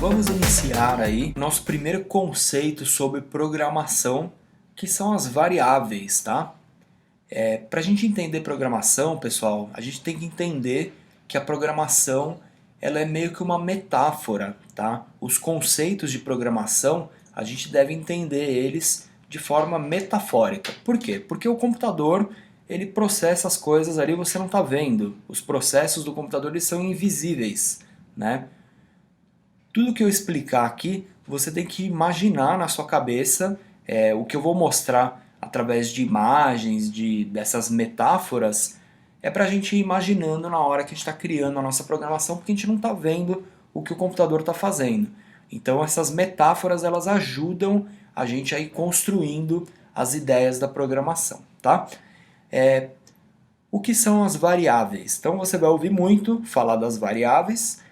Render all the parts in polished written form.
Vamos iniciar aí nosso primeiro conceito sobre programação, que são as variáveis, tá? Para a gente entender programação, pessoal, a gente tem que entender que a programação ela é meio que uma metáfora, tá? Os conceitos de programação, a gente deve entender eles de forma metafórica. Por quê? Porque o computador, ele processa as coisas ali, você não está vendo. Os processos do computador eles são invisíveis, né? Tudo que eu explicar aqui, você tem que imaginar na sua cabeça o que eu vou mostrar através de imagens, dessas metáforas, é para a gente ir imaginando na hora que a gente está criando a nossa programação, porque a gente não está vendo o que o computador está fazendo. Então essas metáforas elas ajudam a gente a ir construindo as ideias da programação, tá? O que são as variáveis? Então você vai ouvir muito falar das variáveis.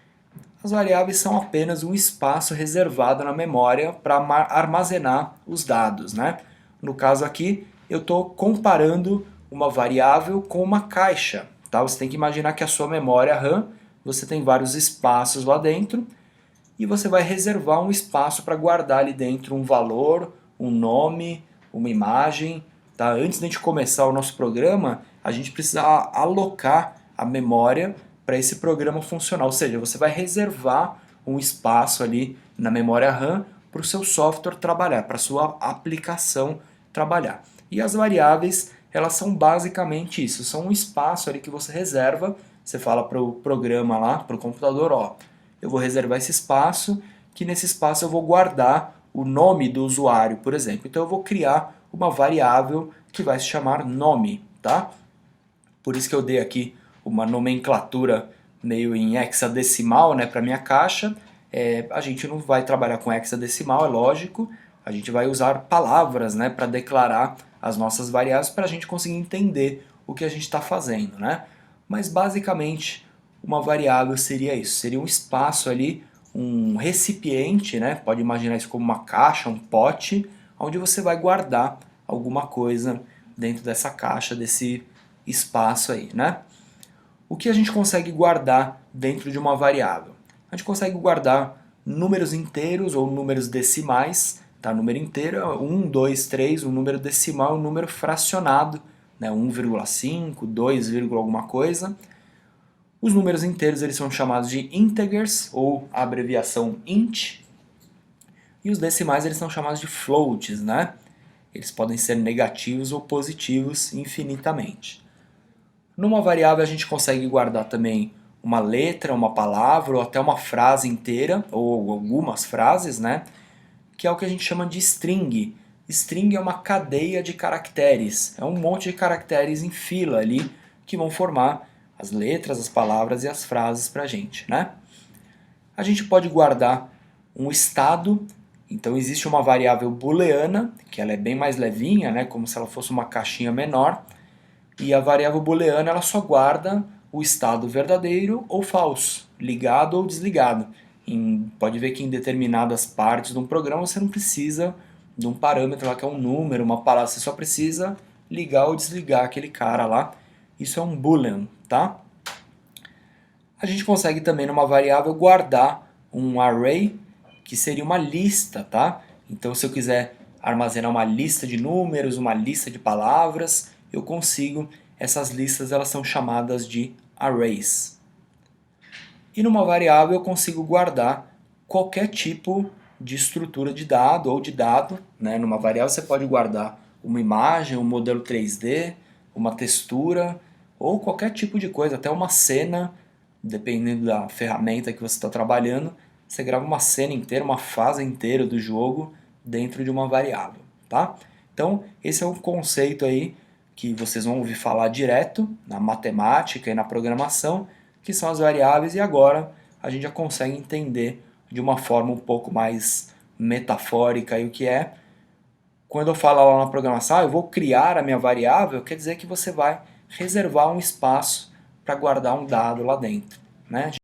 As variáveis são apenas um espaço reservado na memória para armazenar os dados, né? No caso aqui, eu estou comparando uma variável com uma caixa, tá? Você tem que imaginar que a sua memória RAM, você tem vários espaços lá dentro e você vai reservar um espaço para guardar ali dentro um valor, um nome, uma imagem, tá? Antes de a gente começar o nosso programa, a gente precisa alocar a memória para esse programa funcionar, ou seja, você vai reservar um espaço ali na memória RAM para o seu software trabalhar, para a sua aplicação trabalhar. E as variáveis, elas são basicamente isso, são um espaço ali que você reserva, você fala para o programa lá, para o computador, ó, eu vou reservar esse espaço, que nesse espaço eu vou guardar o nome do usuário, por exemplo. Então eu vou criar uma variável que vai se chamar nome, tá? Por isso que eu dei aqui uma nomenclatura meio em hexadecimal, né, para minha caixa. A gente não vai trabalhar com hexadecimal, é lógico. A gente vai usar palavras, né, para declarar as nossas variáveis para a gente conseguir entender o que a gente está fazendo, né? Mas basicamente uma variável seria isso, seria um espaço ali, um recipiente, né? Pode imaginar isso como uma caixa, um pote, onde você vai guardar alguma coisa dentro dessa caixa, desse espaço aí, né? O que a gente consegue guardar dentro de uma variável? A gente consegue guardar números inteiros ou números decimais, tá? Número inteiro é 1, 2, 3, um número decimal é um número fracionado, né? 1,5, 2, alguma coisa. Os números inteiros eles são chamados de integers, ou a abreviação int, e os decimais eles são chamados de floats, né? Eles podem ser negativos ou positivos infinitamente. Numa variável a gente consegue guardar também uma letra, uma palavra ou até uma frase inteira, ou algumas frases, né? Que é o que a gente chama de string. String é uma cadeia de caracteres, é um monte de caracteres em fila ali que vão formar as letras, as palavras e as frases pra gente, né? A gente pode guardar um estado, então existe uma variável booleana, que ela é bem mais levinha, né? Como se ela fosse uma caixinha menor. E a variável booleana ela só guarda o estado verdadeiro ou falso, ligado ou desligado. Pode ver que em determinadas partes de um programa você não precisa de um parâmetro lá que é um número, uma palavra, você só precisa ligar ou desligar aquele cara lá. Isso é um boolean, tá? A gente consegue também numa variável guardar um array, que seria uma lista, tá? Então se eu quiser armazenar uma lista de números, uma lista de palavras, eu consigo, essas listas elas são chamadas de arrays. E numa variável eu consigo guardar qualquer tipo de estrutura de dado ou de dado, né? Numa variável você pode guardar uma imagem, um modelo 3D, uma textura ou qualquer tipo de coisa, até uma cena, dependendo da ferramenta que você está trabalhando, você grava uma cena inteira, uma fase inteira do jogo dentro de uma variável, tá? Então esse é um conceito aí que vocês vão ouvir falar direto na matemática e na programação, que são as variáveis, e agora a gente já consegue entender de uma forma um pouco mais metafórica aí o que é. Quando eu falo lá na programação, eu vou criar a minha variável, quer dizer que você vai reservar um espaço para guardar um dado lá dentro, né?